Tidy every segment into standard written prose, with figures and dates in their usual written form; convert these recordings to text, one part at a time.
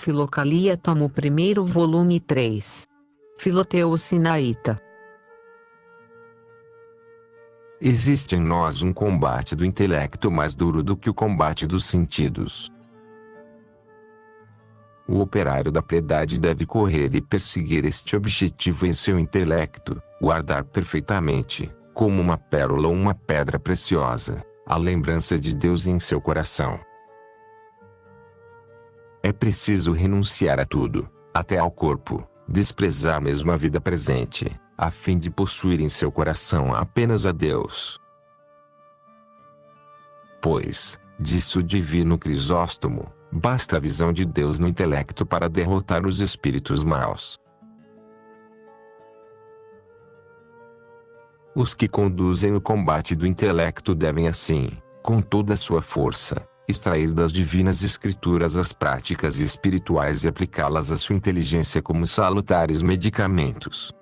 Filocalia tomo 1º volume 3. Filoteu Sinaíta. Existe em nós um combate do intelecto mais duro do que o combate dos sentidos. O operário da piedade deve correr e perseguir este objetivo em seu intelecto, guardar perfeitamente, como uma pérola ou uma pedra preciosa, a lembrança de Deus em seu coração. É preciso renunciar a tudo, até ao corpo, desprezar mesmo a vida presente, a fim de possuir em seu coração apenas a Deus. Pois, disse o divino Crisóstomo, basta a visão de Deus no intelecto para derrotar os espíritos maus. Os que conduzem o combate do intelecto devem assim, com toda a sua força, extrair das divinas escrituras as práticas espirituais e aplicá-las à sua inteligência como salutares medicamentos.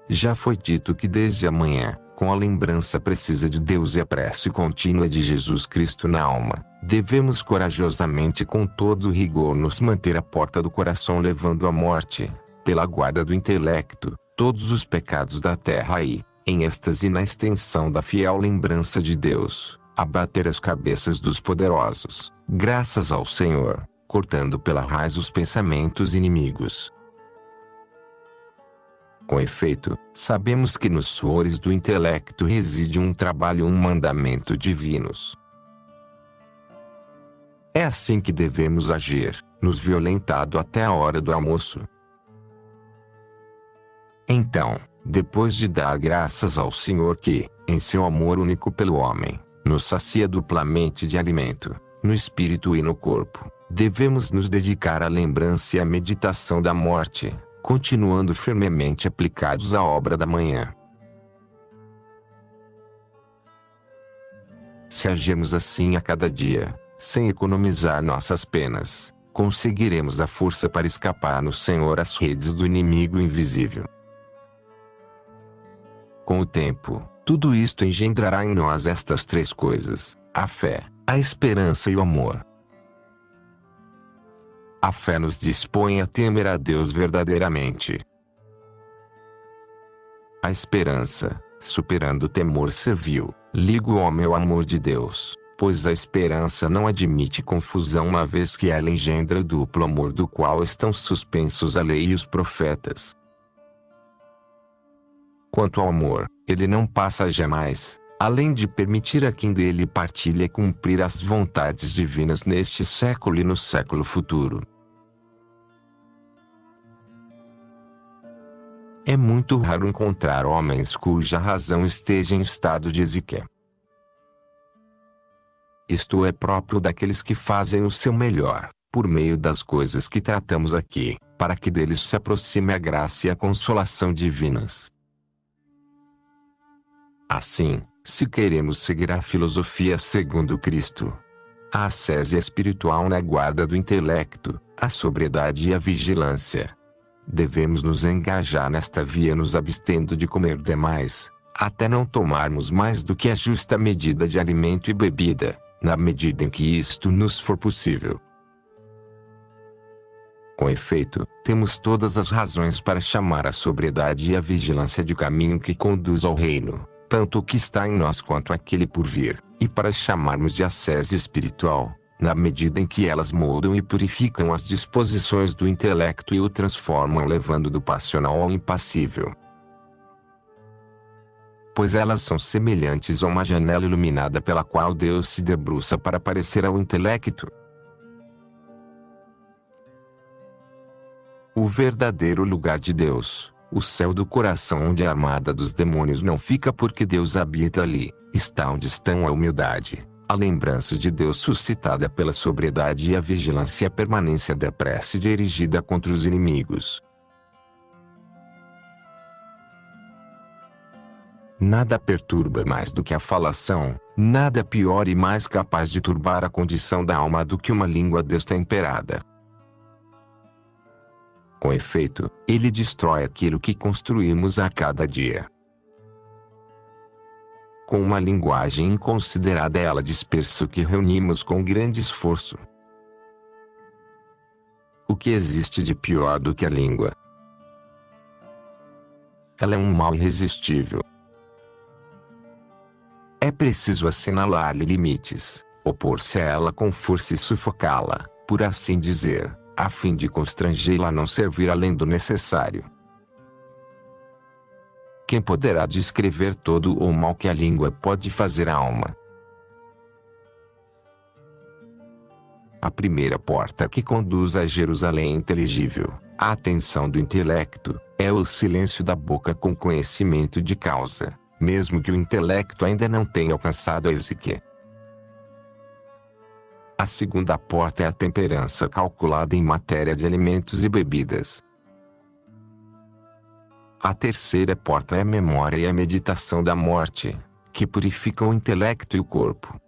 Já foi dito que desde a manhã, com a lembrança precisa de Deus e a prece contínua de Jesus Cristo na alma, devemos corajosamente com todo rigor nos manter à porta do coração levando à morte, pela guarda do intelecto, todos os pecados da terra e, em êxtase na extensão da fiel lembrança de Deus, abater as cabeças dos poderosos, graças ao Senhor, cortando pela raiz os pensamentos inimigos. Com efeito, sabemos que nos suores do intelecto reside um trabalho e um mandamento divinos. É assim que devemos agir, nos violentado até a hora do almoço. Então, depois de dar graças ao Senhor que, em seu amor único pelo homem, nos sacia duplamente de alimento, no espírito e no corpo, devemos nos dedicar à lembrança e à meditação da morte, continuando firmemente aplicados à obra da manhã. Se agirmos assim a cada dia, sem economizar nossas penas, conseguiremos a força para escapar no Senhor às redes do inimigo invisível. Com o tempo, tudo isto engendrará em nós estas três coisas: a fé, a esperança e o amor. A fé nos dispõe a temer a Deus verdadeiramente. A esperança, superando o temor servil, liga o homem ao amor de Deus, pois a esperança não admite confusão uma vez que ela engendra o duplo amor do qual estão suspensos a lei e os profetas. Quanto ao amor, ele não passa jamais, além de permitir a quem dele partilha cumprir as vontades divinas neste século e no século futuro. É muito raro encontrar homens cuja razão esteja em estado de exíquia. Isto é próprio daqueles que fazem o seu melhor, por meio das coisas que tratamos aqui, para que deles se aproxime a graça e a consolação divinas. Assim, se queremos seguir a filosofia segundo Cristo, a ascese espiritual na guarda do intelecto, a sobriedade e a vigilância, devemos nos engajar nesta via nos abstendo de comer demais, até não tomarmos mais do que a justa medida de alimento e bebida, na medida em que isto nos for possível. Com efeito, temos todas as razões para chamar a sobriedade e a vigilância de caminho que conduz ao reino, tanto o que está em nós quanto aquele por vir, e para chamarmos de ascese espiritual, na medida em que elas moldam e purificam as disposições do intelecto e o transformam levando do passional ao impassível. Pois elas são semelhantes a uma janela iluminada pela qual Deus se debruça para aparecer ao intelecto. O verdadeiro lugar de Deus, o céu do coração onde a armada dos demônios não fica porque Deus habita ali, está onde estão a humildade, a lembrança de Deus suscitada pela sobriedade e a vigilância e a permanência da prece dirigida contra os inimigos. Nada perturba mais do que a falação, nada pior e mais capaz de turbar a condição da alma do que uma língua destemperada. Com efeito, ele destrói aquilo que construímos a cada dia. Com uma linguagem inconsiderada ela dispersa o que reunimos com grande esforço. O que existe de pior do que a língua? Ela é um mal irresistível. É preciso assinalar-lhe limites, opor-se a ela com força e sufocá-la, por assim dizer, a fim de constrangê-la a não servir além do necessário. Quem poderá descrever todo o mal que a língua pode fazer à alma? A primeira porta que conduz a Jerusalém inteligível, a atenção do intelecto, é o silêncio da boca com conhecimento de causa, mesmo que o intelecto ainda não tenha alcançado a exíquia. A segunda porta é a temperança calculada em matéria de alimentos e bebidas. A terceira porta é a memória e a meditação da morte, que purificam o intelecto e o corpo.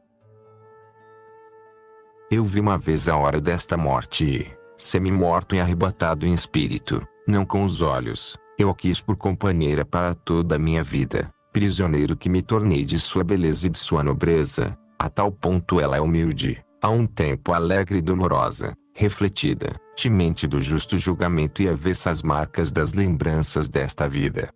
Eu vi uma vez a hora desta morte e, semi-morto e arrebatado em espírito, não com os olhos, eu a quis por companheira para toda a minha vida, prisioneiro que me tornei de sua beleza e de sua nobreza, a tal ponto ela é humilde, a um tempo alegre e dolorosa, refletida, temente do justo julgamento e avessa às marcas das lembranças desta vida.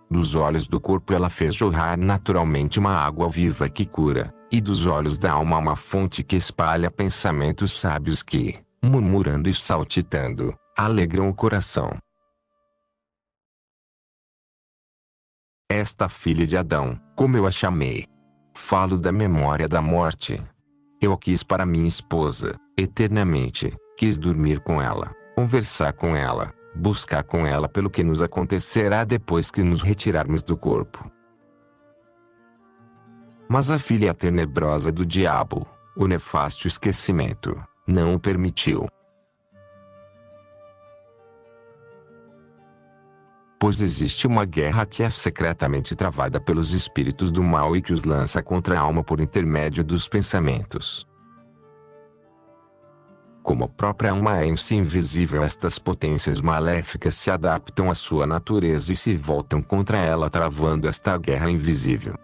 Dos olhos do corpo ela fez jorrar naturalmente uma água viva que cura, e dos olhos da alma uma fonte que espalha pensamentos sábios que, murmurando e saltitando, alegram o coração. Esta filha de Adão, como eu a chamei, falo da memória da morte. Eu a quis para minha esposa, eternamente, quis dormir com ela, conversar com ela, buscar com ela pelo que nos acontecerá depois que nos retirarmos do corpo. Mas a filha tenebrosa do diabo, o nefasto esquecimento, não o permitiu. Pois existe uma guerra que é secretamente travada pelos espíritos do mal e que os lança contra a alma por intermédio dos pensamentos. Como a própria alma é em si invisível, estas potências maléficas se adaptam à sua natureza e se voltam contra ela, travando esta guerra invisível.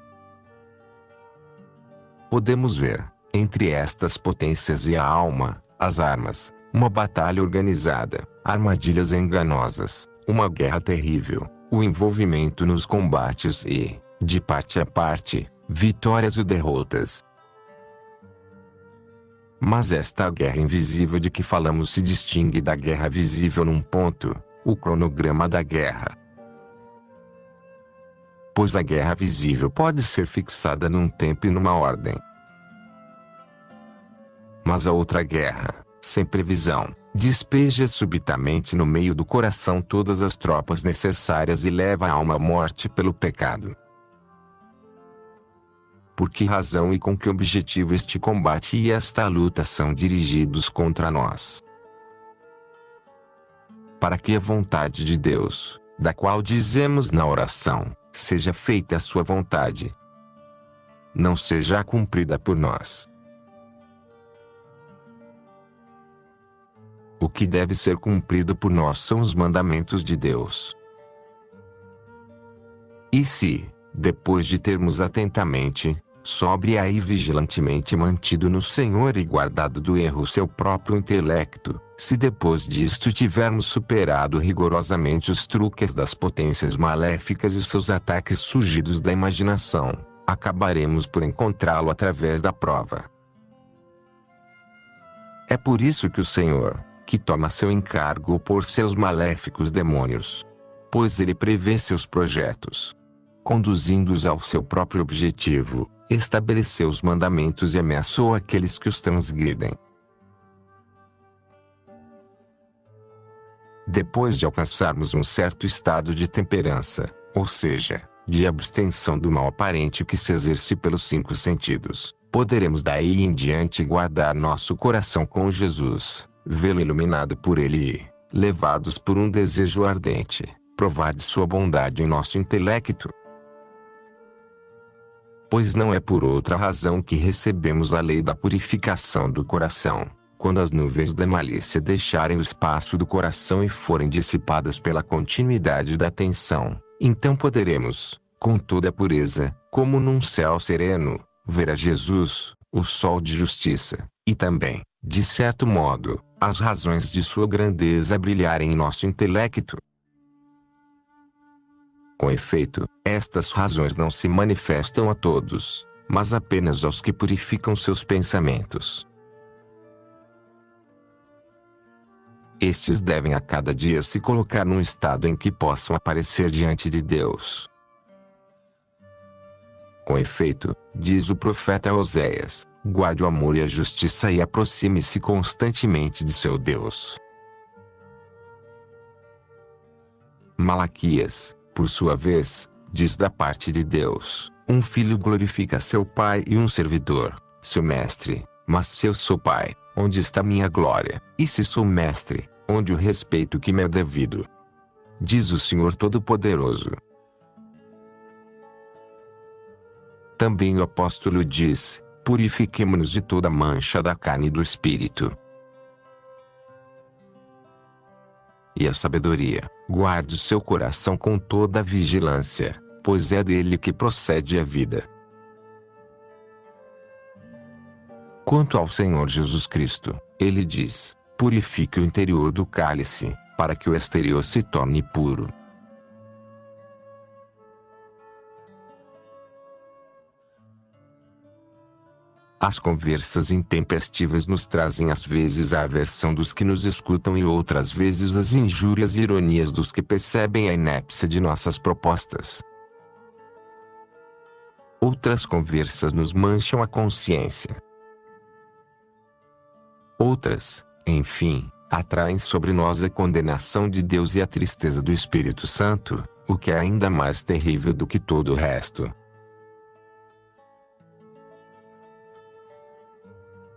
Podemos ver, entre estas potências e a alma, as armas, uma batalha organizada, armadilhas enganosas, uma guerra terrível, o envolvimento nos combates e, de parte a parte, vitórias e derrotas. Mas esta guerra invisível de que falamos se distingue da guerra visível num ponto, o cronograma da guerra. Pois a guerra visível pode ser fixada num tempo e numa ordem. Mas a outra guerra, sem previsão, despeja subitamente no meio do coração todas as tropas necessárias e leva a alma à morte pelo pecado. Por que razão e com que objetivo este combate e esta luta são dirigidos contra nós? Para que a vontade de Deus, da qual dizemos na oração, seja feita a sua vontade, não seja cumprida por nós. O que deve ser cumprido por nós são os mandamentos de Deus. E se, depois de termos atentamente, sóbria e vigilantemente mantido no Senhor e guardado do erro seu próprio intelecto, se depois disto tivermos superado rigorosamente os truques das potências maléficas e seus ataques surgidos da imaginação, acabaremos por encontrá-lo através da prova. É por isso que o Senhor, que toma seu encargo por seus maléficos demônios, pois ele prevê seus projetos, conduzindo-os ao seu próprio objetivo, estabeleceu os mandamentos e ameaçou aqueles que os transgridem. Depois de alcançarmos um certo estado de temperança, ou seja, de abstenção do mal aparente que se exerce pelos 5 sentidos, poderemos daí em diante guardar nosso coração com Jesus, vê-lo iluminado por ele e, levados por um desejo ardente, provar de sua bondade em nosso intelecto. Pois não é por outra razão que recebemos a lei da purificação do coração, quando as nuvens da malícia deixarem o espaço do coração e forem dissipadas pela continuidade da atenção, então poderemos, com toda a pureza, como num céu sereno, ver a Jesus, o sol de justiça, e também, de certo modo, as razões de sua grandeza brilharem em nosso intelecto. Com efeito, estas razões não se manifestam a todos, mas apenas aos que purificam seus pensamentos. Estes devem a cada dia se colocar num estado em que possam aparecer diante de Deus. Com efeito, diz o profeta Oséias, guarde o amor e a justiça e aproxime-se constantemente de seu Deus. Malaquias, por sua vez, diz da parte de Deus, um filho glorifica seu pai e um servidor, seu mestre. Mas se eu sou pai, onde está minha glória? E se sou mestre, onde o respeito que me é devido? Diz o Senhor Todo-Poderoso. Também o apóstolo diz, purifiquemo-nos de toda mancha da carne e do espírito. E a sabedoria, guarde o seu coração com toda a vigilância, pois é dele que procede a vida. Quanto ao Senhor Jesus Cristo, ele diz, purifique o interior do cálice, para que o exterior se torne puro. As conversas intempestivas nos trazem às vezes a aversão dos que nos escutam e outras vezes as injúrias e ironias dos que percebem a inépcia de nossas propostas. Outras conversas nos mancham a consciência. Outras, enfim, atraem sobre nós a condenação de Deus e a tristeza do Espírito Santo, o que é ainda mais terrível do que todo o resto.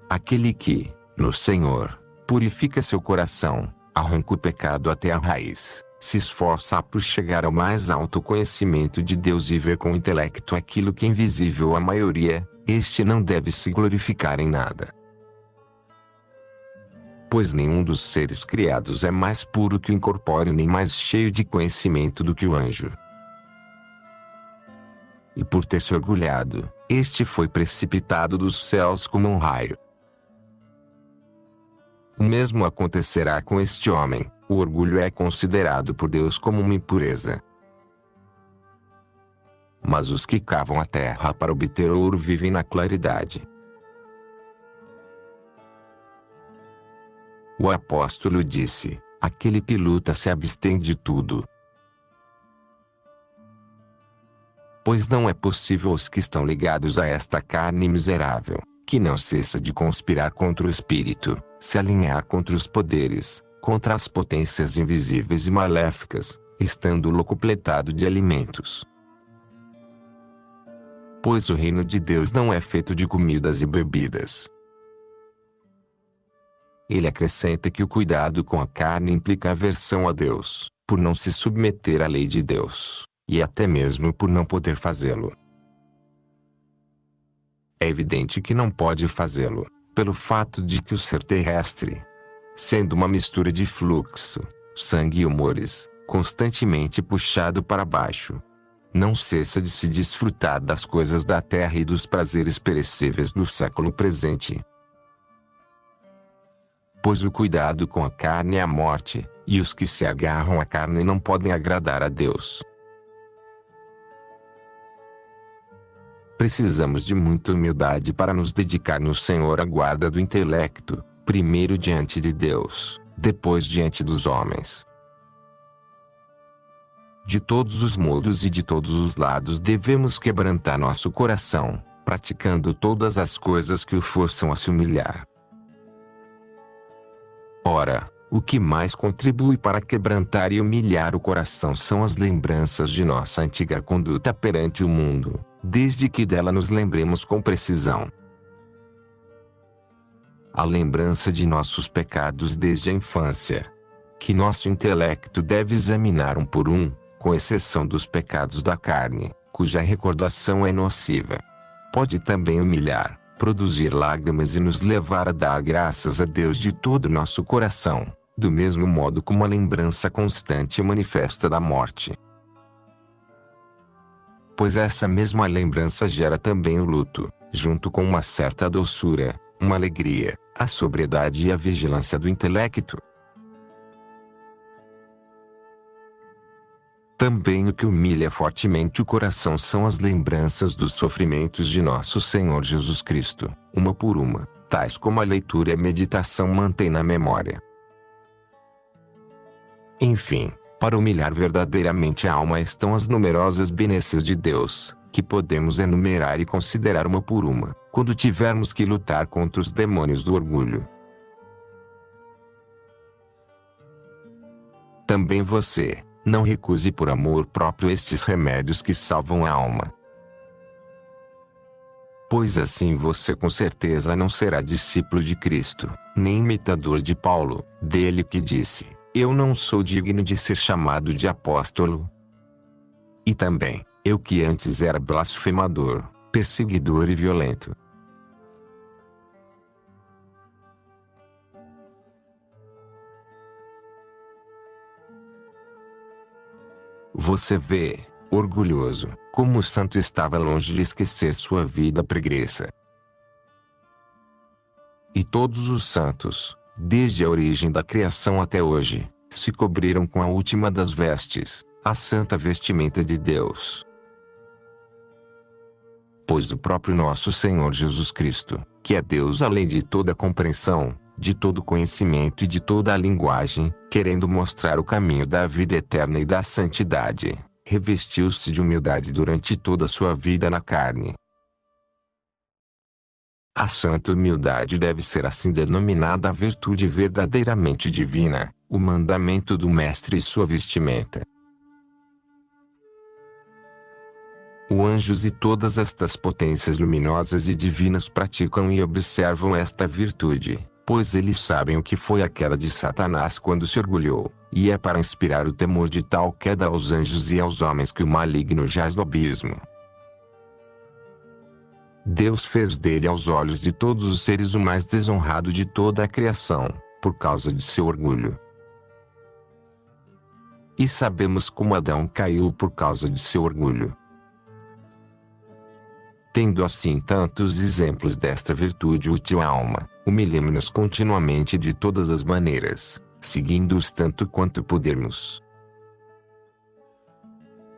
Aquele que, no Senhor, purifica seu coração, arranca o pecado até a raiz, se esforça por chegar ao mais alto conhecimento de Deus e ver com o intelecto aquilo que é invisível à maioria, este não deve se glorificar em nada. Pois nenhum dos seres criados é mais puro que o incorpóreo nem mais cheio de conhecimento do que o anjo. E por ter se orgulhado, este foi precipitado dos céus como um raio. O mesmo acontecerá com este homem, o orgulho é considerado por Deus como uma impureza. Mas os que cavam a terra para obter ouro vivem na claridade. O apóstolo disse, aquele que luta se abstém de tudo. Pois não é possível aos que estão ligados a esta carne miserável, que não cessa de conspirar contra o espírito, se alinhar contra os poderes, contra as potências invisíveis e maléficas, estando locupletado de alimentos. Pois o reino de Deus não é feito de comidas e bebidas. Ele acrescenta que o cuidado com a carne implica aversão a Deus, por não se submeter à lei de Deus, e até mesmo por não poder fazê-lo. É evidente que não pode fazê-lo, pelo fato de que o ser terrestre, sendo uma mistura de fluxo, sangue e humores, constantemente puxado para baixo, não cessa de se desfrutar das coisas da terra e dos prazeres perecíveis do século presente. Pois o cuidado com a carne é a morte, e os que se agarram à carne não podem agradar a Deus. Precisamos de muita humildade para nos dedicar no Senhor à guarda do intelecto, primeiro diante de Deus, depois diante dos homens. De todos os modos e de todos os lados devemos quebrantar nosso coração, praticando todas as coisas que o forçam a se humilhar. Ora, o que mais contribui para quebrantar e humilhar o coração são as lembranças de nossa antiga conduta perante o mundo, desde que dela nos lembremos com precisão. A lembrança de nossos pecados desde a infância, que nosso intelecto deve examinar um por um, com exceção dos pecados da carne, cuja recordação é nociva. Pode também humilhar, produzir lágrimas e nos levar a dar graças a Deus de todo o nosso coração, do mesmo modo como a lembrança constante e manifesta da morte. Pois essa mesma lembrança gera também o luto, junto com uma certa doçura, uma alegria, a sobriedade e a vigilância do intelecto. Também o que humilha fortemente o coração são as lembranças dos sofrimentos de nosso Senhor Jesus Cristo, uma por uma, tais como a leitura e a meditação mantêm na memória. Enfim, para humilhar verdadeiramente a alma estão as numerosas benesses de Deus, que podemos enumerar e considerar uma por uma, quando tivermos que lutar contra os demônios do orgulho. Também você, não recuse por amor próprio estes remédios que salvam a alma. Pois assim você com certeza não será discípulo de Cristo, nem imitador de Paulo, dele que disse: eu não sou digno de ser chamado de apóstolo. E também, eu que antes era blasfemador, perseguidor e violento. Você vê, orgulhoso, como o santo estava longe de esquecer sua vida pregressa. E todos os santos, desde a origem da criação até hoje, se cobriram com a última das vestes, a santa vestimenta de Deus. Pois o próprio nosso Senhor Jesus Cristo, que é Deus além de toda compreensão, de todo conhecimento e de toda a linguagem, querendo mostrar o caminho da vida eterna e da santidade, revestiu-se de humildade durante toda a sua vida na carne. A santa humildade deve ser assim denominada a virtude verdadeiramente divina, o mandamento do Mestre e sua vestimenta. Os anjos e todas estas potências luminosas e divinas praticam e observam esta virtude, pois eles sabem o que foi a queda de Satanás quando se orgulhou, e é para inspirar o temor de tal queda aos anjos e aos homens que o maligno jaz no abismo. Deus fez dele aos olhos de todos os seres o mais desonrado de toda a criação, por causa de seu orgulho. E sabemos como Adão caiu por causa de seu orgulho. Tendo assim tantos exemplos desta virtude útil à alma, humilhemo-nos continuamente de todas as maneiras, seguindo-os tanto quanto pudermos.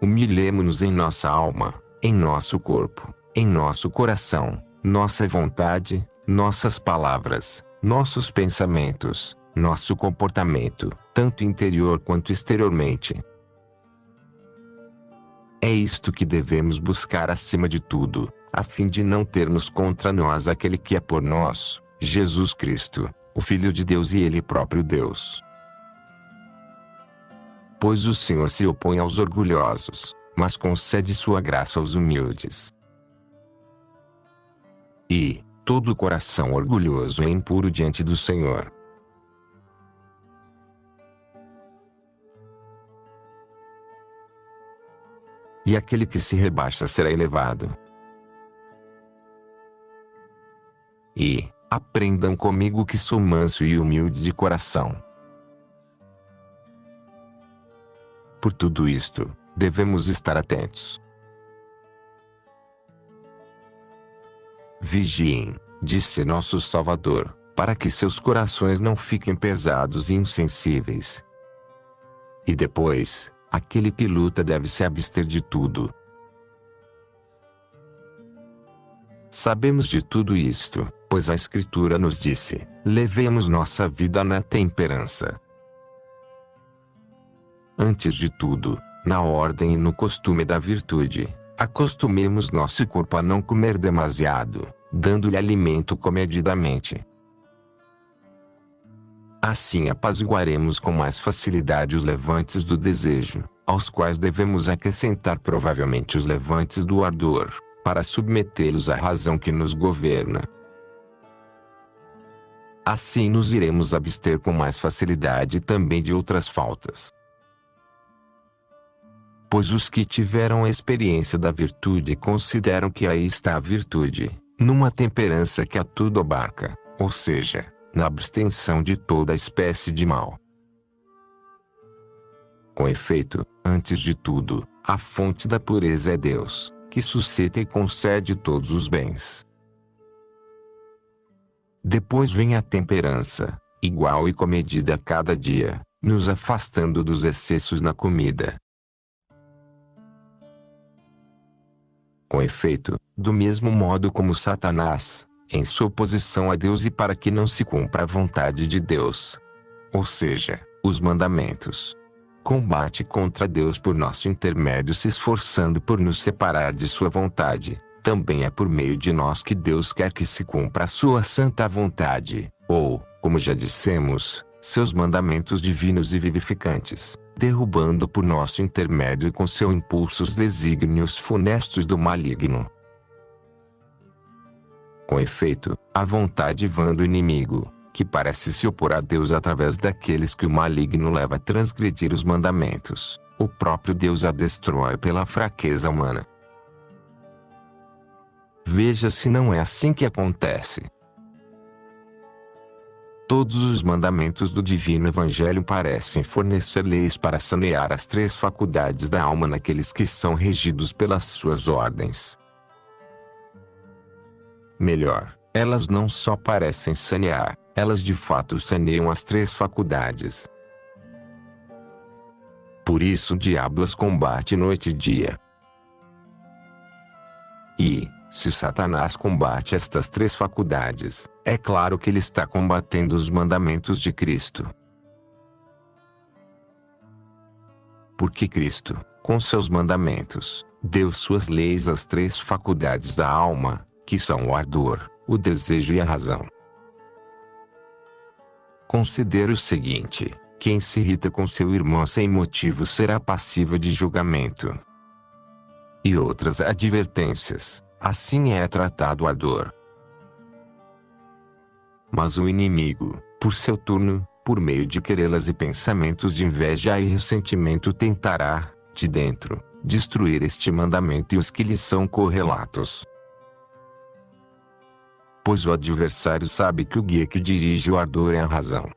Humilhemo-nos em nossa alma, em nosso corpo, em nosso coração, nossa vontade, nossas palavras, nossos pensamentos, nosso comportamento, tanto interior quanto exteriormente. É isto que devemos buscar acima de tudo, a fim de não termos contra nós aquele que é por nós, Jesus Cristo, o Filho de Deus e Ele próprio Deus. Pois o Senhor se opõe aos orgulhosos, mas concede sua graça aos humildes. E todo coração orgulhoso é impuro diante do Senhor. E aquele que se rebaixa será elevado. E aprendam comigo que sou manso e humilde de coração. Por tudo isto, devemos estar atentos. Vigiem, disse nosso Salvador, para que seus corações não fiquem pesados e insensíveis. E depois, aquele que luta deve se abster de tudo. Sabemos de tudo isto, pois a Escritura nos disse: levemos nossa vida na temperança. Antes de tudo, na ordem e no costume da virtude, acostumemos nosso corpo a não comer demasiado, dando-lhe alimento comedidamente. Assim apaziguaremos com mais facilidade os levantes do desejo, aos quais devemos acrescentar provavelmente os levantes do ardor, para submetê-los à razão que nos governa. Assim nos iremos abster com mais facilidade também de outras faltas. Pois os que tiveram a experiência da virtude consideram que aí está a virtude, numa temperança que a tudo abarca, ou seja, na abstenção de toda espécie de mal. Com efeito, antes de tudo, a fonte da pureza é Deus, que suscita e concede todos os bens. Depois vem a temperança, igual e comedida a cada dia, nos afastando dos excessos na comida. Com efeito, do mesmo modo como Satanás, em sua oposição a Deus e para que não se cumpra a vontade de Deus, ou seja, os mandamentos, combate contra Deus por nosso intermédio se esforçando por nos separar de sua vontade, também é por meio de nós que Deus quer que se cumpra a sua santa vontade, ou, como já dissemos, seus mandamentos divinos e vivificantes, derrubando por nosso intermédio e com seu impulso os desígnios funestos do maligno. Com efeito, a vontade vã do inimigo, que parece se opor a Deus através daqueles que o maligno leva a transgredir os mandamentos, o próprio Deus a destrói pela fraqueza humana. Veja se não é assim que acontece. Todos os mandamentos do Divino Evangelho parecem fornecer leis para sanear as três faculdades da alma naqueles que são regidos pelas suas ordens. Melhor, elas não só parecem sanear, elas de fato saneiam as três faculdades. Por isso o diabo as combate noite e dia. E, se Satanás combate estas três faculdades, é claro que ele está combatendo os mandamentos de Cristo. Porque Cristo, com seus mandamentos, deu suas leis às três faculdades da alma, que são o ardor, o desejo e a razão. Considere o seguinte: quem se irrita com seu irmão sem motivo será passivo de julgamento. E outras advertências, assim é tratado o ardor. Mas o inimigo, por seu turno, por meio de querelas e pensamentos de inveja e ressentimento tentará, de dentro, destruir este mandamento e os que lhe são correlatos. Pois o adversário sabe que o guia que dirige o ardor é a razão.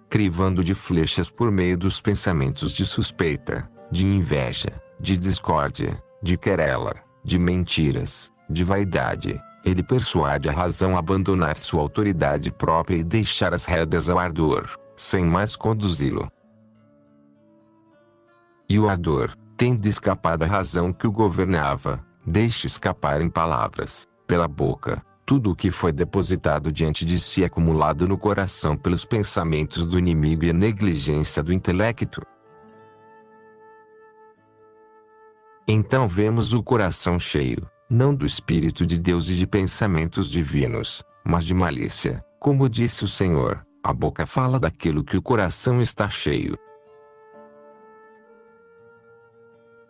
Crivando de flechas por meio dos pensamentos de suspeita, de inveja, de discórdia, de querela, de mentiras, de vaidade, ele persuade a razão a abandonar sua autoridade própria e deixar as rédeas ao ardor, sem mais conduzi-lo. E o ardor, tendo escapado à razão que o governava, deixa escapar em palavras, pela boca, tudo o que foi depositado diante de si acumulado no coração pelos pensamentos do inimigo e a negligência do intelecto. Então vemos o coração cheio, não do Espírito de Deus e de pensamentos divinos, mas de malícia, como disse o Senhor, a boca fala daquilo que o coração está cheio.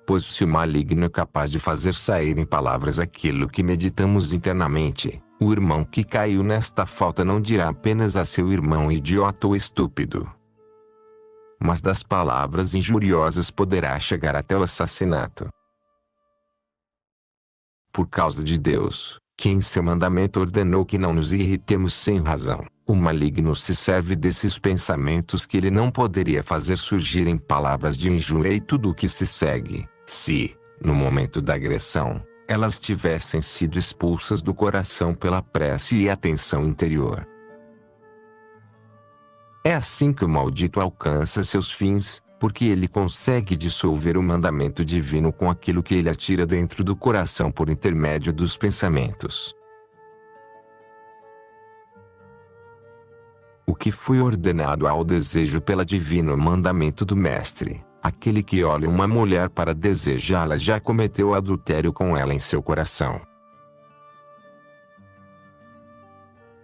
Pois se o maligno é capaz de fazer sair em palavras aquilo que meditamos internamente, o irmão que caiu nesta falta não dirá apenas a seu irmão idiota ou estúpido, mas das palavras injuriosas poderá chegar até o assassinato. Por causa de Deus, que em seu mandamento ordenou que não nos irritemos sem razão, o maligno se serve desses pensamentos que ele não poderia fazer surgir em palavras de injúria e tudo o que se segue, se, no momento da agressão, elas tivessem sido expulsas do coração pela prece e atenção interior. É assim que o maldito alcança seus fins, porque ele consegue dissolver o mandamento divino com aquilo que ele atira dentro do coração por intermédio dos pensamentos. O que foi ordenado ao desejo pelo divino mandamento do Mestre, aquele que olha uma mulher para desejá-la já cometeu adultério com ela em seu coração.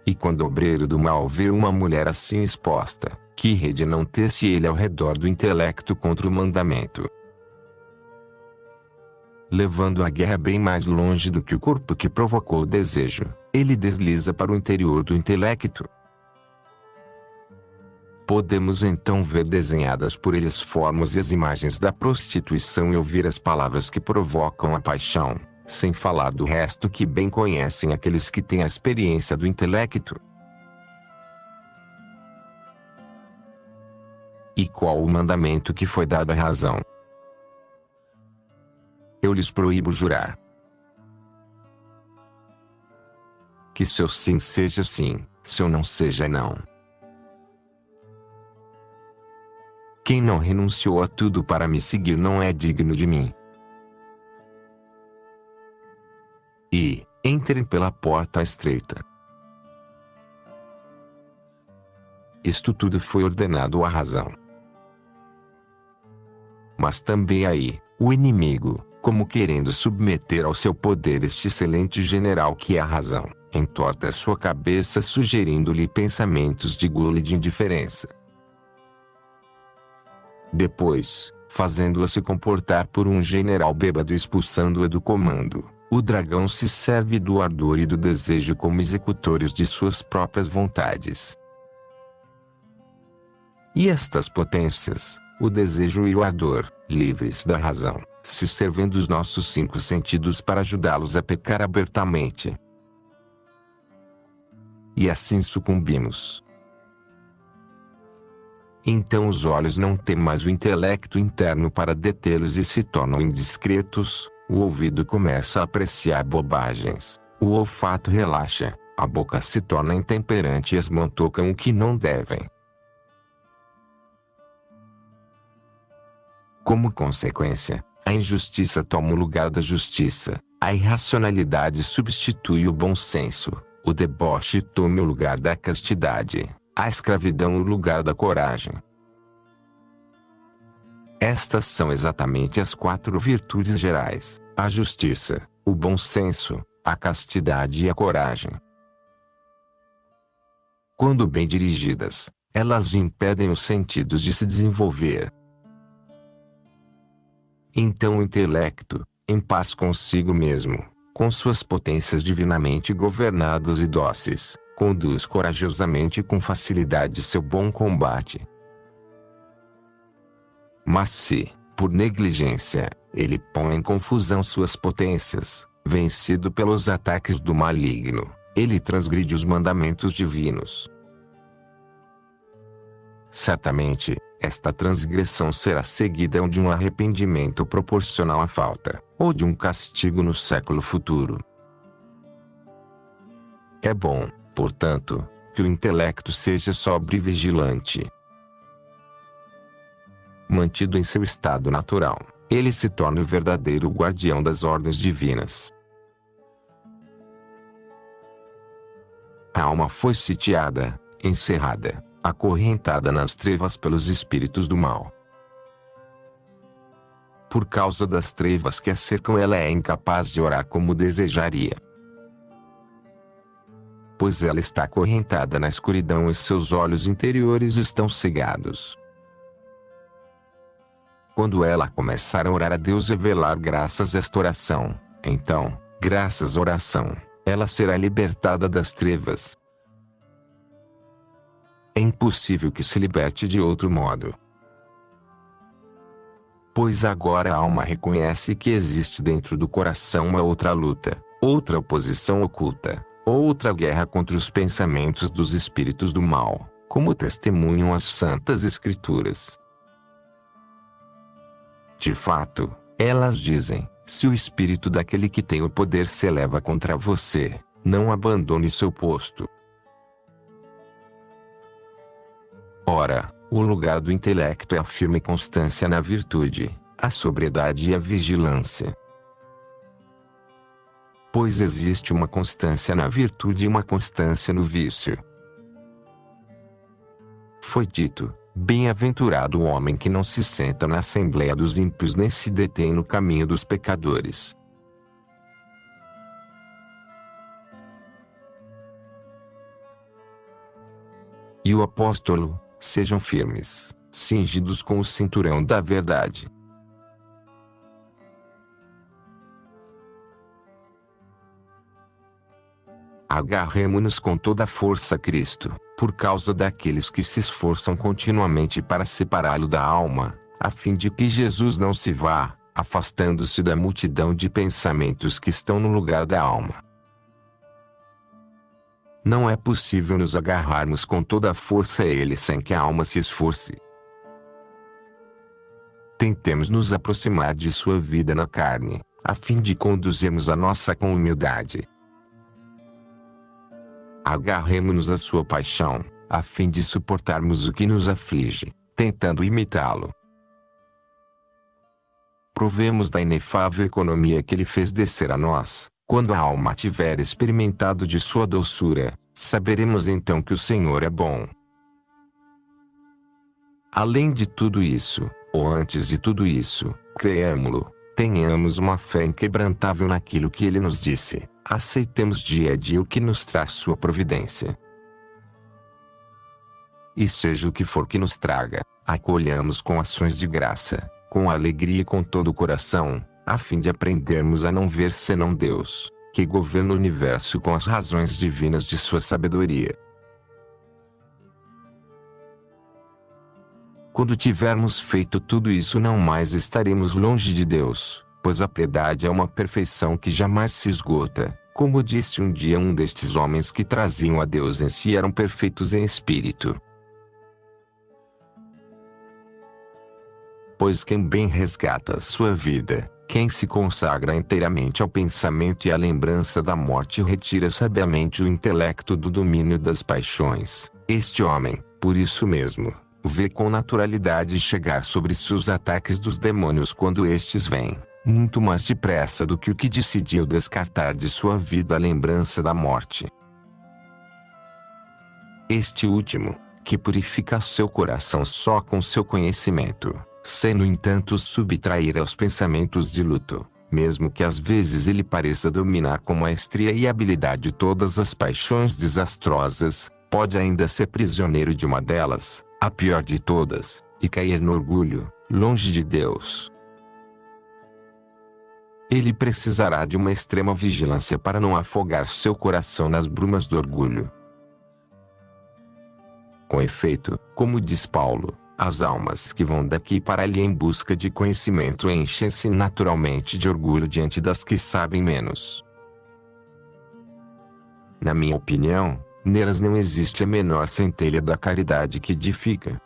E quando o obreiro do mal vê uma mulher assim exposta, que rede não tece ele ao redor do intelecto contra o mandamento? Levando a guerra bem mais longe do que o corpo que provocou o desejo, ele desliza para o interior do intelecto. Podemos então ver desenhadas por ele as formas e as imagens da prostituição e ouvir as palavras que provocam a paixão, sem falar do resto que bem conhecem aqueles que têm a experiência do intelecto. E qual o mandamento que foi dado à razão? Eu lhes proíbo jurar. Que seu sim seja sim, seu não seja não. Quem não renunciou a tudo para me seguir não é digno de mim. E, entrem pela porta estreita. Isto tudo foi ordenado à razão. Mas também aí, o inimigo, como querendo submeter ao seu poder este excelente general que é a razão, entorta sua cabeça sugerindo-lhe pensamentos de gula e de indiferença. Depois, fazendo-a se comportar por um general bêbado expulsando-a do comando, o dragão se serve do ardor e do desejo como executores de suas próprias vontades. E estas potências, o desejo e o ardor, livres da razão, se servem dos nossos 5 sentidos para ajudá-los a pecar abertamente. E assim sucumbimos. Então os olhos não têm mais o intelecto interno para detê-los e se tornam indiscretos, o ouvido começa a apreciar bobagens, o olfato relaxa, a boca se torna intemperante e esmantocam o que não devem. Como consequência, a injustiça toma o lugar da justiça, a irracionalidade substitui o bom senso, o deboche toma o lugar da castidade, a escravidão o lugar da coragem. Estas são exatamente as 4 virtudes gerais: a justiça, o bom senso, a castidade e a coragem. Quando bem dirigidas, elas impedem os sentidos de se desenvolver. Então o intelecto, em paz consigo mesmo, com suas potências divinamente governadas e dóceis, conduz corajosamente e com facilidade seu bom combate. Mas se, por negligência, ele põe em confusão suas potências, vencido pelos ataques do maligno, ele transgride os mandamentos divinos. Certamente, esta transgressão será seguida de um arrependimento proporcional à falta, ou de um castigo no século futuro. É bom, portanto, que o intelecto seja sóbrio e vigilante. Mantido em seu estado natural, ele se torna o verdadeiro guardião das ordens divinas. A alma foi sitiada, encerrada, acorrentada nas trevas pelos espíritos do mal. Por causa das trevas que a cercam, ela é incapaz de orar como desejaria. Pois ela está acorrentada na escuridão e seus olhos interiores estão cegados. Quando ela começar a orar a Deus e velar graças a esta oração, então, graças à oração, ela será libertada das trevas. É impossível que se liberte de outro modo. Pois agora a alma reconhece que existe dentro do coração uma outra luta, outra oposição oculta, outra guerra contra os pensamentos dos espíritos do mal, como testemunham as Santas Escrituras. De fato, elas dizem: se o espírito daquele que tem o poder se eleva contra você, não abandone seu posto. Ora, o lugar do intelecto é a firme constância na virtude, a sobriedade e a vigilância. Pois existe uma constância na virtude e uma constância no vício. Foi dito: bem-aventurado o homem que não se senta na assembleia dos ímpios nem se detém no caminho dos pecadores. E o apóstolo: sejam firmes, cingidos com o cinturão da verdade. Agarremo-nos com toda a força a Cristo, por causa daqueles que se esforçam continuamente para separá-lo da alma, a fim de que Jesus não se vá, afastando-se da multidão de pensamentos que estão no lugar da alma. Não é possível nos agarrarmos com toda a força a ele sem que a alma se esforce. Tentemos nos aproximar de sua vida na carne, a fim de conduzirmos a nossa com humildade. Agarremo-nos à sua paixão, a fim de suportarmos o que nos aflige, tentando imitá-lo. Provemos da inefável economia que ele fez descer a nós. Quando a alma tiver experimentado de sua doçura, saberemos então que o Senhor é bom. Além de tudo isso, ou antes de tudo isso, creamo-lo, tenhamos uma fé inquebrantável naquilo que ele nos disse, aceitemos dia a dia o que nos traz sua providência. E seja o que for que nos traga, acolhamos com ações de graça, com alegria e com todo o coração, a fim de aprendermos a não ver senão Deus, que governa o universo com as razões divinas de sua sabedoria. Quando tivermos feito tudo isso, não mais estaremos longe de Deus, pois a piedade é uma perfeição que jamais se esgota. Como disse um dia um destes homens que traziam a Deus em si, eram perfeitos em espírito. Pois quem bem resgata a sua vida, quem se consagra inteiramente ao pensamento e à lembrança da morte, retira sabiamente o intelecto do domínio das paixões. Este homem, por isso mesmo, vê com naturalidade chegar sobre si os ataques dos demônios quando estes vêm, muito mais depressa do que o que decidiu descartar de sua vida a lembrança da morte. Este último, que purifica seu coração só com seu conhecimento, sem no entanto subtrair aos pensamentos de luto, mesmo que às vezes ele pareça dominar com maestria e habilidade todas as paixões desastrosas, pode ainda ser prisioneiro de uma delas, a pior de todas, e cair no orgulho, longe de Deus. Ele precisará de uma extrema vigilância para não afogar seu coração nas brumas do orgulho. Com efeito, como diz Paulo, as almas que vão daqui para ali em busca de conhecimento enchem-se naturalmente de orgulho diante das que sabem menos. Na minha opinião, nelas não existe a menor centelha da caridade que edifica.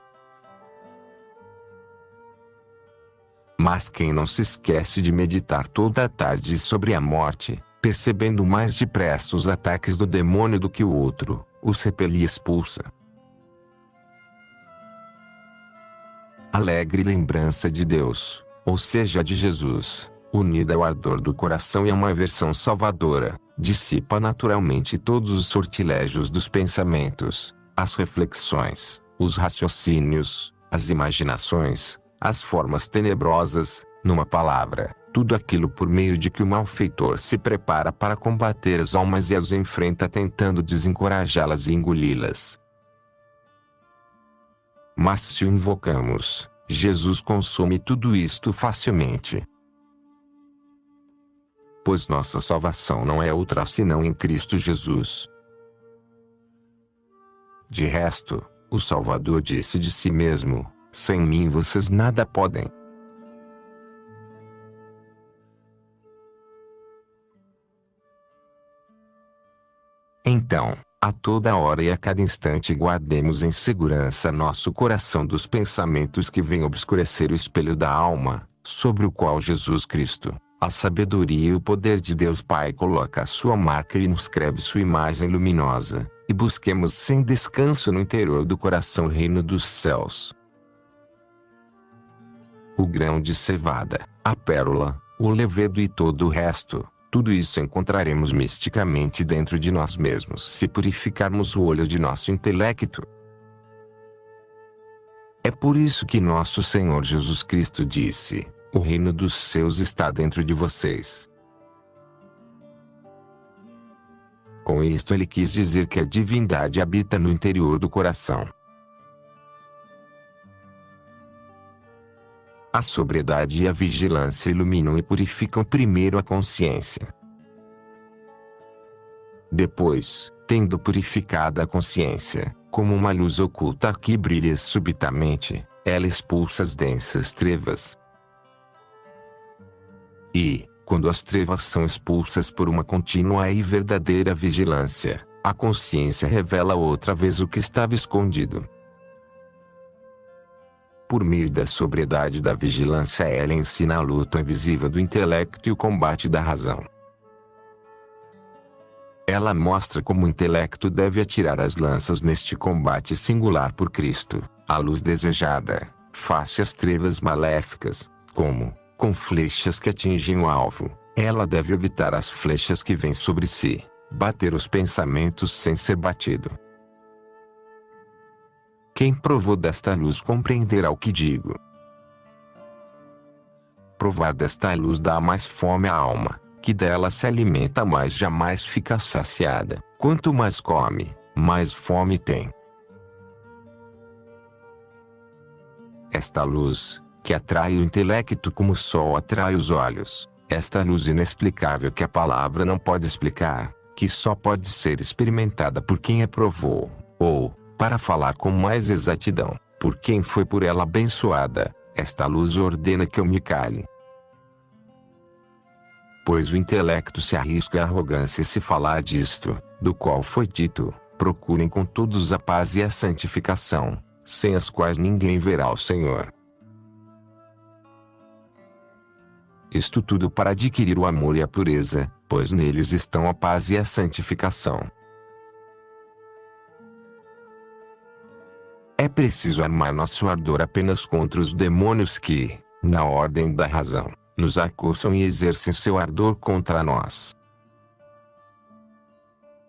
Mas quem não se esquece de meditar toda a tarde sobre a morte, percebendo mais depressa os ataques do demônio do que o outro, os repele e expulsa. Alegre lembrança de Deus, ou seja de Jesus, unida ao ardor do coração e a uma aversão salvadora, dissipa naturalmente todos os sortilégios dos pensamentos, as reflexões, os raciocínios, as imaginações, as formas tenebrosas, numa palavra, tudo aquilo por meio de que o malfeitor se prepara para combater as almas e as enfrenta tentando desencorajá-las e engoli-las. Mas se o invocamos, Jesus consome tudo isto facilmente. Pois nossa salvação não é outra senão em Cristo Jesus. De resto, o Salvador disse de si mesmo: sem mim vocês nada podem. Então, a toda hora e a cada instante guardemos em segurança nosso coração dos pensamentos que vêm obscurecer o espelho da alma, sobre o qual Jesus Cristo, a sabedoria e o poder de Deus Pai coloca a sua marca e inscreve sua imagem luminosa, e busquemos sem descanso no interior do coração o reino dos céus. O grão de cevada, a pérola, o levedo e todo o resto, tudo isso encontraremos misticamente dentro de nós mesmos se purificarmos o olho de nosso intelecto. É por isso que nosso Senhor Jesus Cristo disse: o reino dos céus está dentro de vocês. Com isto ele quis dizer que a divindade habita no interior do coração. A sobriedade e a vigilância iluminam e purificam primeiro a consciência. Depois, tendo purificada a consciência, como uma luz oculta que brilha subitamente, ela expulsa as densas trevas. E, quando as trevas são expulsas por uma contínua e verdadeira vigilância, a consciência revela outra vez o que estava escondido. Por meio da sobriedade e da vigilância, ela ensina a luta invisível do intelecto e o combate da razão. Ela mostra como o intelecto deve atirar as lanças neste combate singular por Cristo, a luz desejada, face às trevas maléficas, como, com flechas que atingem o alvo, ela deve evitar as flechas que vêm sobre si, bater os pensamentos sem ser batido. Quem provou desta luz compreenderá o que digo. Provar desta luz dá mais fome à alma, que dela se alimenta mais jamais fica saciada. Quanto mais come, mais fome tem. Esta luz, que atrai o intelecto como o sol atrai os olhos, esta luz inexplicável que a palavra não pode explicar, que só pode ser experimentada por quem a provou, ou, para falar com mais exatidão, por quem foi por ela abençoada, esta luz ordena que eu me cale. Pois o intelecto se arrisca à arrogância se falar disto, do qual foi dito, procurem com todos a paz e a santificação, sem as quais ninguém verá o Senhor. Isto tudo para adquirir o amor e a pureza, pois neles estão a paz e a santificação. É preciso armar nosso ardor apenas contra os demônios que, na ordem da razão, nos acussam e exercem seu ardor contra nós.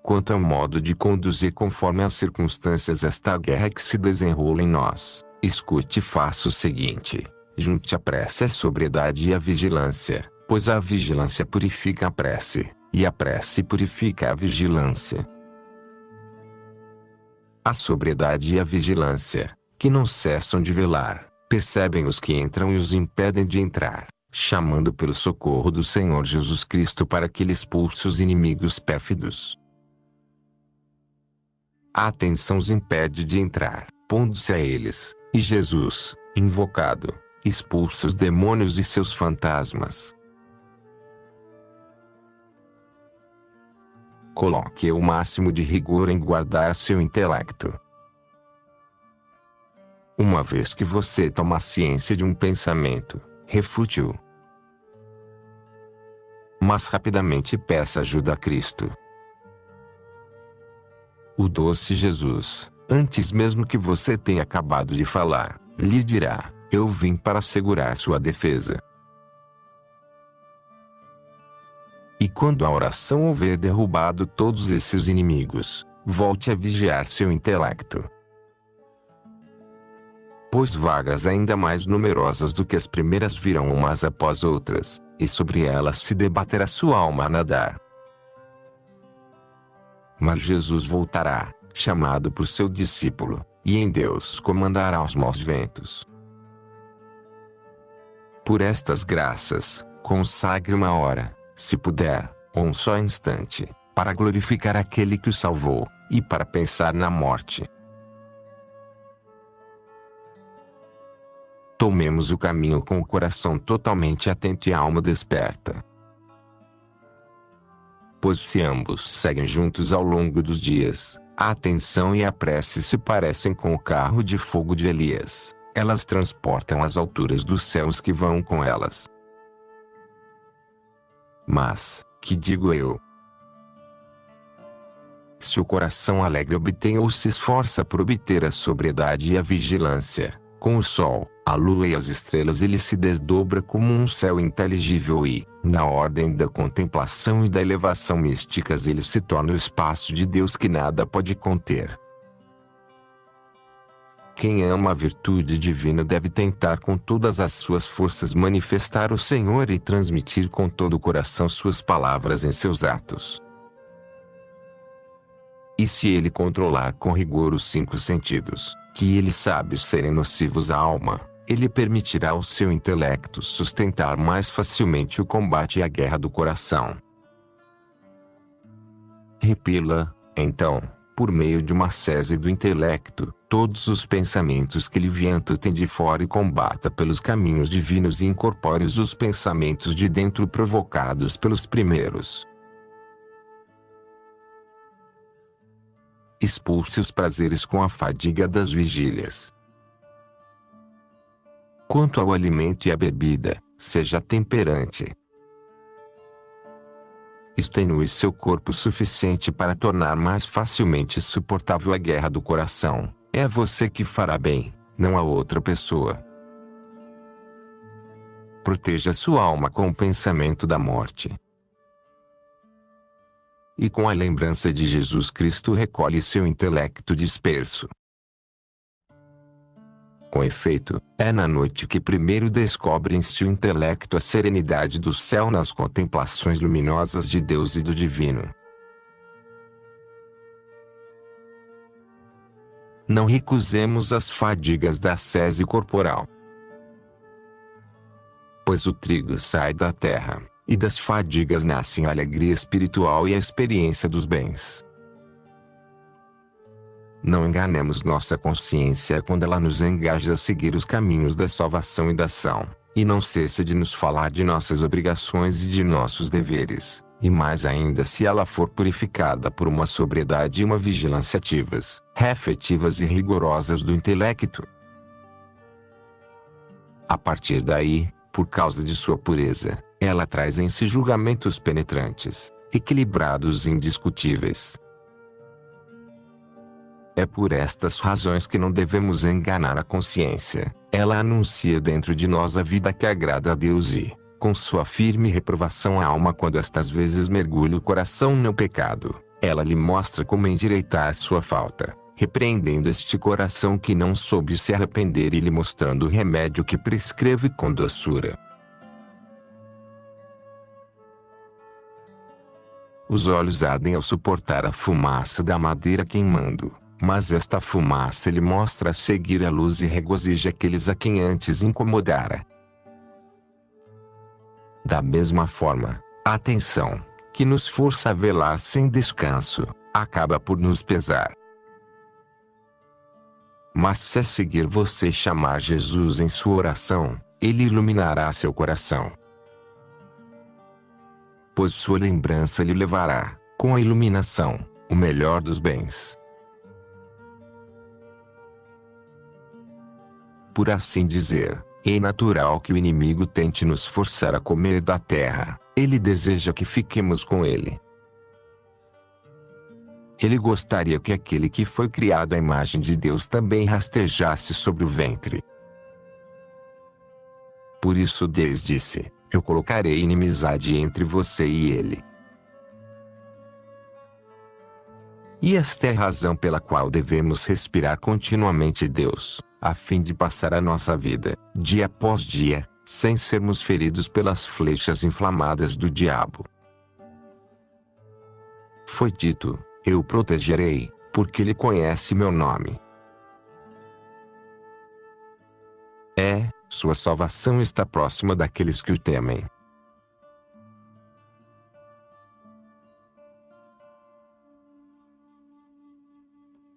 Quanto ao modo de conduzir conforme as circunstâncias esta guerra que se desenrola em nós, escute e faça o seguinte: junte a prece à sobriedade e à vigilância, pois a vigilância purifica a prece, e a prece purifica a vigilância. A sobriedade e a vigilância, que não cessam de velar, percebem os que entram e os impedem de entrar, chamando pelo socorro do Senhor Jesus Cristo para que ele expulse os inimigos pérfidos. A atenção os impede de entrar, pondo-se a eles, e Jesus, invocado, expulsa os demônios e seus fantasmas. Coloque o máximo de rigor em guardar seu intelecto. Uma vez que você toma ciência de um pensamento, refute-o. Mas rapidamente peça ajuda a Cristo. O doce Jesus, antes mesmo que você tenha acabado de falar, lhe dirá: eu vim para assegurar sua defesa. E quando a oração houver derrubado todos esses inimigos, volte a vigiar seu intelecto. Pois vagas ainda mais numerosas do que as primeiras virão umas após outras, e sobre elas se debaterá sua alma a nadar. Mas Jesus voltará, chamado por seu discípulo, e em Deus comandará os maus ventos. Por estas graças, consagre uma hora, se puder, ou um só instante, para glorificar aquele que o salvou, e para pensar na morte. Tomemos o caminho com o coração totalmente atento e a alma desperta. Pois se ambos seguem juntos ao longo dos dias, a atenção e a prece se parecem com o carro de fogo de Elias, elas transportam as alturas dos céus que vão com elas. Mas, que digo eu? Se o coração alegre obtém ou se esforça por obter a sobriedade e a vigilância, com o sol, a lua e as estrelas ele se desdobra como um céu inteligível e, na ordem da contemplação e da elevação místicas ele se torna o espaço de Deus que nada pode conter. Quem ama a virtude divina deve tentar com todas as suas forças manifestar o Senhor e transmitir com todo o coração suas palavras em seus atos. E se ele controlar com rigor os 5 sentidos, que ele sabe serem nocivos à alma, ele permitirá ao seu intelecto sustentar mais facilmente o combate e a guerra do coração. Repila, então, por meio de uma sese do intelecto, todos os pensamentos que lhe viento tem de fora e combata pelos caminhos divinos e incorpore os pensamentos de dentro provocados pelos primeiros. Expulse os prazeres com a fadiga das vigílias. Quanto ao alimento e à bebida, seja temperante. Extenue seu corpo suficiente para tornar mais facilmente suportável a guerra do coração. É você que fará bem, não a outra pessoa. Proteja sua alma com o pensamento da morte. E com a lembrança de Jesus Cristo recolhe seu intelecto disperso. Com efeito, é na noite que primeiro descobre em seu intelecto a serenidade do céu nas contemplações luminosas de Deus e do divino. Não recusemos as fadigas da ascese corporal. Pois o trigo sai da terra, e das fadigas nascem a alegria espiritual e a experiência dos bens. Não enganemos nossa consciência quando ela nos engaja a seguir os caminhos da salvação e da ação, e não cessa de nos falar de nossas obrigações e de nossos deveres, e mais ainda se ela for purificada por uma sobriedade e uma vigilância ativas, refletivas e rigorosas do intelecto. A partir daí, por causa de sua pureza, ela traz em si julgamentos penetrantes, equilibrados e indiscutíveis. É por estas razões que não devemos enganar a consciência. Ela anuncia dentro de nós a vida que agrada a Deus e, com sua firme reprovação à alma quando estas vezes mergulha o coração no pecado, ela lhe mostra como endireitar sua falta, repreendendo este coração que não soube se arrepender e lhe mostrando o remédio que prescreve com doçura. Os olhos ardem ao suportar a fumaça da madeira queimando, mas esta fumaça lhe mostra a seguir a luz e regozija aqueles a quem antes incomodara. Da mesma forma, a atenção, que nos força a velar sem descanso, acaba por nos pesar. Mas se a seguir você chamar Jesus em sua oração, ele iluminará seu coração. Pois sua lembrança lhe levará, com a iluminação, o melhor dos bens. Por assim dizer, é natural que o inimigo tente nos forçar a comer da terra. Ele deseja que fiquemos com ele. Ele gostaria que aquele que foi criado à imagem de Deus também rastejasse sobre o ventre. Por isso Deus disse: eu colocarei inimizade entre você e ele. E esta é a razão pela qual devemos respirar continuamente Deus, a fim de passar a nossa vida, dia após dia, sem sermos feridos pelas flechas inflamadas do diabo. Foi dito: eu o protegerei, porque ele conhece meu nome. Sua salvação está próxima daqueles que o temem.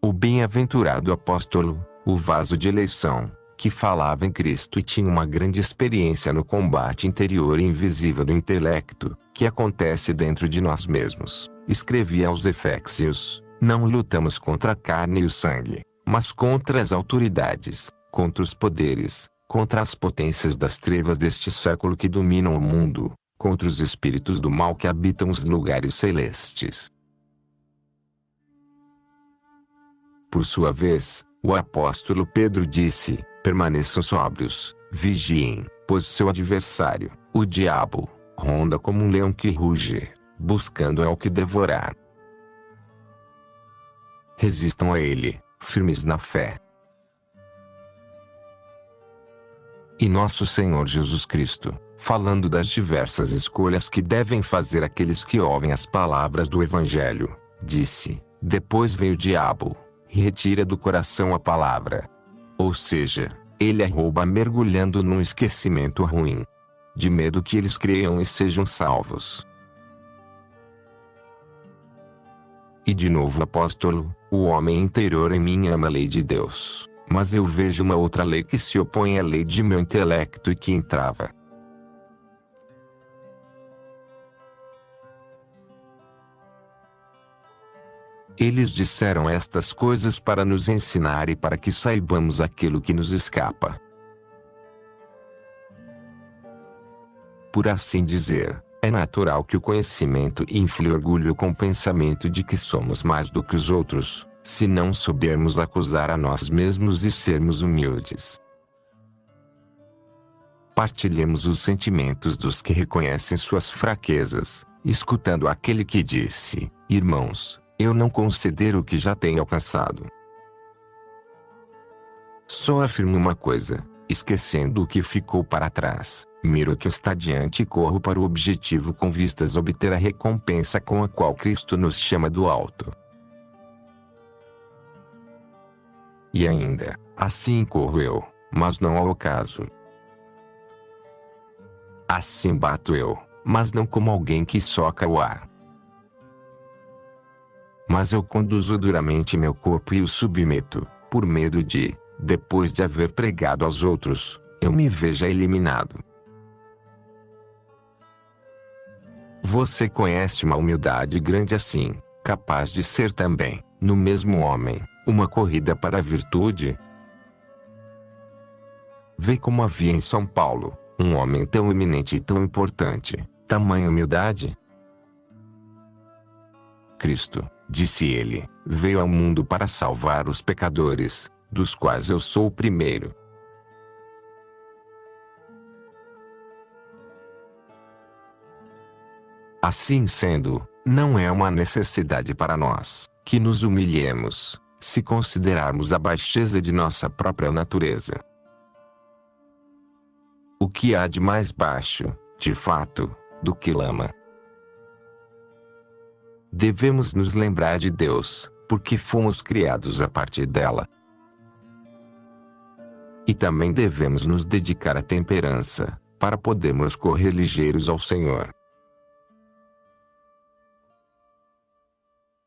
O bem-aventurado apóstolo, o vaso de eleição, que falava em Cristo e tinha uma grande experiência no combate interior e invisível do intelecto, que acontece dentro de nós mesmos, escrevia aos Efésios: não lutamos contra a carne e o sangue, mas contra as autoridades, contra os poderes, contra as potências das trevas deste século que dominam o mundo, contra os espíritos do mal que habitam os lugares celestes. Por sua vez, o apóstolo Pedro disse: permaneçam sóbrios, vigiem, pois seu adversário, o diabo, ronda como um leão que ruge, buscando ao que devorar. Resistam a ele, firmes na fé. E nosso Senhor Jesus Cristo, falando das diversas escolhas que devem fazer aqueles que ouvem as palavras do Evangelho, disse: depois veio o diabo, e retira do coração a palavra. Ou seja, ele a rouba mergulhando num esquecimento ruim, de medo que eles creiam e sejam salvos. E de novo o apóstolo: o homem interior em mim ama a lei de Deus, mas eu vejo uma outra lei que se opõe à lei de meu intelecto e que entrava. Eles disseram estas coisas para nos ensinar e para que saibamos aquilo que nos escapa. Por assim dizer, É natural que o conhecimento infle orgulho com o pensamento de que somos mais do que os outros, se não soubermos acusar a nós mesmos e sermos humildes. Partilhemos os sentimentos dos que reconhecem suas fraquezas, escutando aquele que disse: irmãos, eu não considero o que já tenho alcançado. Só afirmo uma coisa, esquecendo o que ficou para trás, miro o que está diante e corro para o objetivo com vistas a obter a recompensa com a qual Cristo nos chama do alto. E ainda, assim corro eu, mas não ao caso. Assim bato eu, mas não como alguém que soca o ar. Mas eu conduzo duramente meu corpo e o submeto, por medo de, depois de haver pregado aos outros, eu me veja eliminado. Você conhece uma humildade grande assim, capaz de ser também, no mesmo homem, uma corrida para a virtude? Vê como havia em São Paulo, um homem tão eminente e tão importante, tamanha humildade? Cristo, disse ele, veio ao mundo para salvar os pecadores, dos quais eu sou o primeiro. Assim sendo, não é uma necessidade para nós, que nos humilhemos, se considerarmos a baixeza de nossa própria natureza. O que há de mais baixo, de fato, do que lama? Devemos nos lembrar de Deus, porque fomos criados a partir dela. E também devemos nos dedicar à temperança, para podermos correr ligeiros ao Senhor.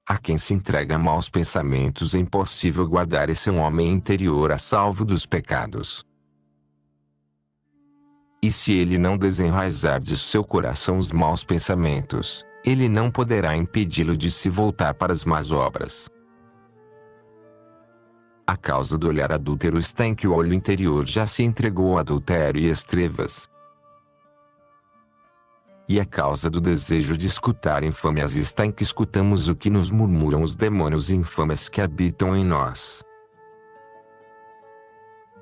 A quem se entrega a maus pensamentos é impossível guardar esse homem interior a salvo dos pecados. E se ele não desenraizar de seu coração os maus pensamentos, ele não poderá impedi-lo de se voltar para as más obras. A causa do olhar adúltero está em que o olho interior já se entregou ao adultério e às trevas. E a causa do desejo de escutar infâmias está em que escutamos o que nos murmuram os demônios infames que habitam em nós.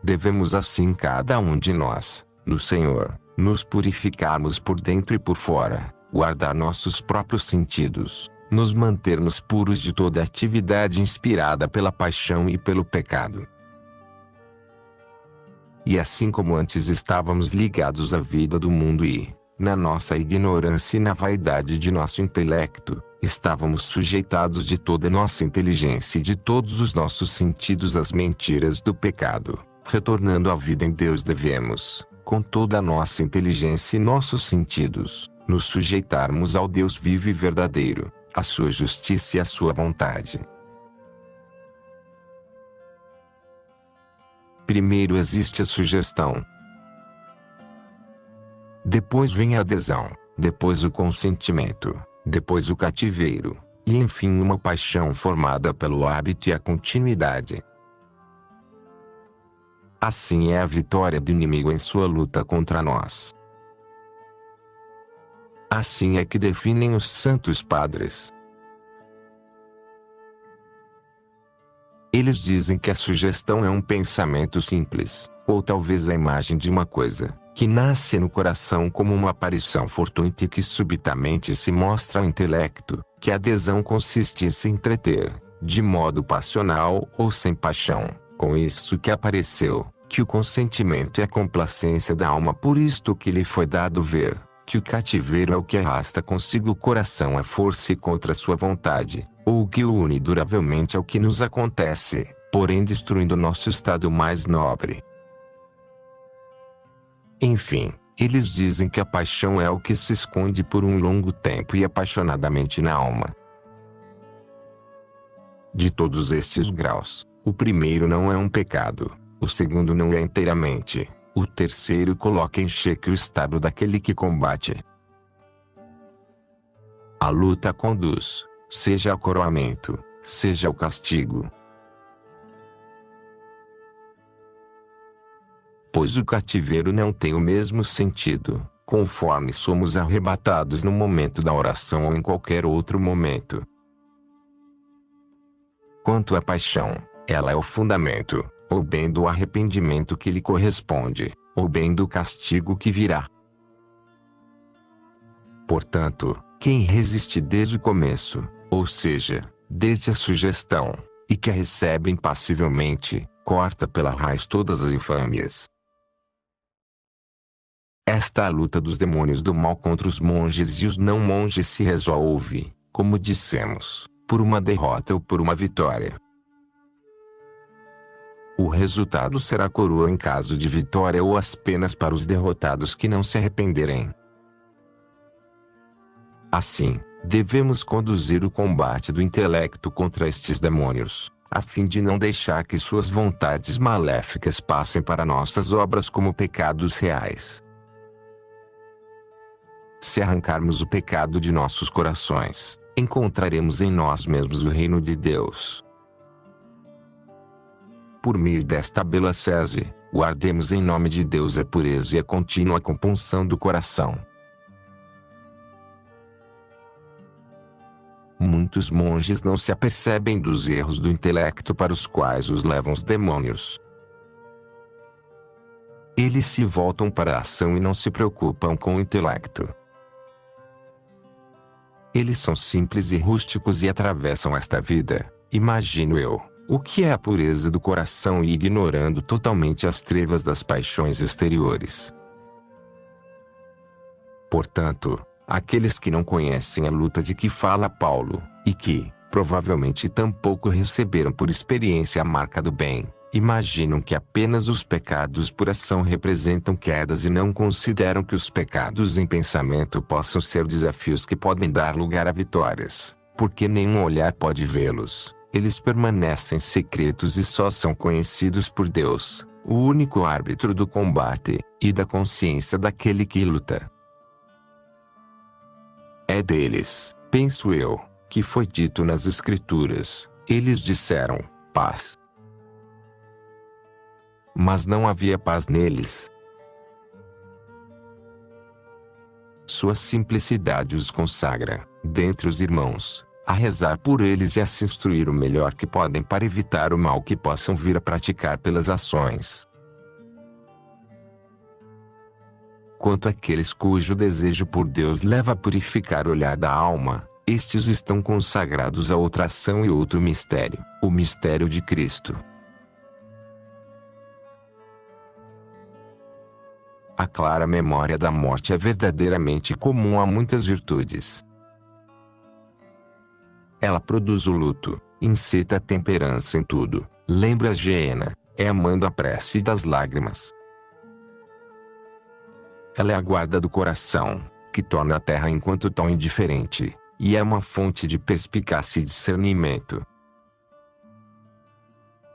Devemos assim cada um de nós, no Senhor, nos purificarmos por dentro e por fora, guardar nossos próprios sentidos, nos mantermos puros de toda atividade inspirada pela paixão e pelo pecado. E assim como antes estávamos ligados à vida do mundo e, na nossa ignorância e na vaidade de nosso intelecto, estávamos sujeitados de toda nossa inteligência e de todos os nossos sentidos às mentiras do pecado, retornando à vida em Deus devemos, com toda a nossa inteligência e nossos sentidos, nos sujeitarmos ao Deus vivo e verdadeiro, à sua justiça e à sua vontade. Primeiro existe a sugestão. Depois vem a adesão, depois o consentimento, depois o cativeiro, e enfim uma paixão formada pelo hábito e a continuidade. Assim é a vitória do inimigo em sua luta contra nós. Assim é que definem os santos padres. Eles dizem que a sugestão é um pensamento simples, ou talvez a imagem de uma coisa, que nasce no coração como uma aparição fortuita e que subitamente se mostra ao intelecto, que a adesão consiste em se entreter, de modo passional ou sem paixão, com isso que apareceu, que o consentimento é a complacência da alma por isto que lhe foi dado ver, que o cativeiro é o que arrasta consigo o coração à força e contra sua vontade, ou o que o une duravelmente ao que nos acontece, porém destruindo nosso estado mais nobre. Enfim, eles dizem que a paixão é o que se esconde por um longo tempo e apaixonadamente na alma. De todos estes graus, o primeiro não é um pecado, o segundo não é inteiramente, o terceiro coloca em xeque o estado daquele que combate. A luta conduz, seja ao coroamento, seja ao castigo. Pois o cativeiro não tem o mesmo sentido, conforme somos arrebatados no momento da oração ou em qualquer outro momento. Quanto à paixão, ela é o fundamento, ou bem do arrependimento que lhe corresponde, ou bem do castigo que virá. Portanto, quem resiste desde o começo, ou seja, desde a sugestão, e que a recebe impassivelmente, corta pela raiz todas as infâmias. Esta luta dos demônios do mal contra os monges e os não monges se resolve, como dissemos, por uma derrota ou por uma vitória. O resultado será coroa em caso de vitória ou as penas para os derrotados que não se arrependerem. Assim, devemos conduzir o combate do intelecto contra estes demônios, a fim de não deixar que suas vontades maléficas passem para nossas obras como pecados reais. Se arrancarmos o pecado de nossos corações, encontraremos em nós mesmos o reino de Deus. Por meio desta bela sese, guardemos em nome de Deus a pureza e a contínua compunção do coração. Muitos monges não se apercebem dos erros do intelecto para os quais os levam os demônios. Eles se voltam para a ação e não se preocupam com o intelecto. Eles são simples e rústicos e atravessam esta vida, imagino eu, o que é a pureza do coração e ignorando totalmente as trevas das paixões exteriores. Portanto, aqueles que não conhecem a luta de que fala Paulo, e que, provavelmente tampouco receberam por experiência a marca do bem, imaginam que apenas os pecados por ação representam quedas e não consideram que os pecados em pensamento possam ser desafios que podem dar lugar a vitórias, porque nenhum olhar pode vê-los, eles permanecem secretos e só são conhecidos por Deus, o único árbitro do combate, e da consciência daquele que luta. É deles, penso eu, que foi dito nas Escrituras, eles disseram, paz. Mas não havia paz neles. Sua simplicidade os consagra, dentre os irmãos, a rezar por eles e a se instruir o melhor que podem para evitar o mal que possam vir a praticar pelas ações. Quanto àqueles cujo desejo por Deus leva a purificar o olhar da alma, estes estão consagrados a outra ação e outro mistério, o mistério de Cristo. A clara memória da morte é verdadeiramente comum a muitas virtudes. Ela produz o luto, incita a temperança em tudo, lembra a higiena, é a mãe da prece e das lágrimas. Ela é a guarda do coração, que torna a terra enquanto tão indiferente, e é uma fonte de perspicácia e discernimento.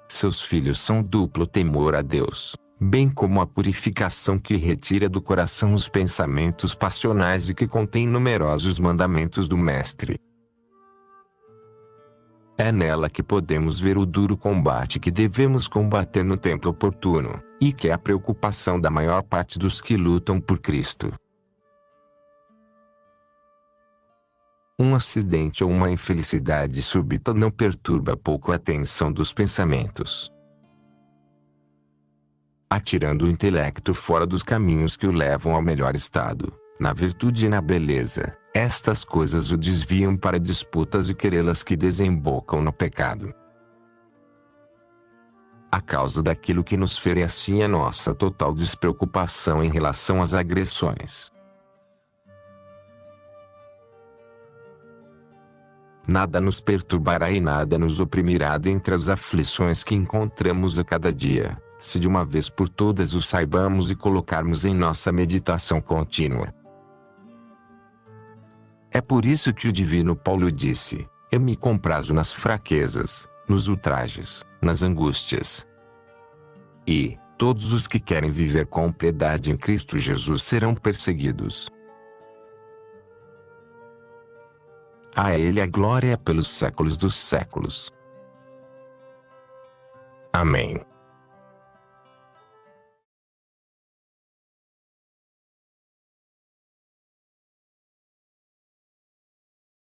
Seus filhos são duplo temor a Deus, bem como a purificação que retira do coração os pensamentos passionais e que contém numerosos mandamentos do Mestre. É nela que podemos ver o duro combate que devemos combater no tempo oportuno, e que é a preocupação da maior parte dos que lutam por Cristo. Um acidente ou uma infelicidade súbita não perturba pouco a atenção dos pensamentos. Atirando o intelecto fora dos caminhos que o levam ao melhor estado, na virtude e na beleza, estas coisas o desviam para disputas e querelas que desembocam no pecado. A causa daquilo que nos fere assim é nossa total despreocupação em relação às agressões. Nada nos perturbará e nada nos oprimirá dentre as aflições que encontramos a cada dia, se de uma vez por todas o saibamos e colocarmos em nossa meditação contínua. É por isso que o divino Paulo disse, eu me comprazo nas fraquezas, nos ultrajes, nas angústias. E, todos os que querem viver com piedade em Cristo Jesus serão perseguidos. A Ele a glória pelos séculos dos séculos. Amém.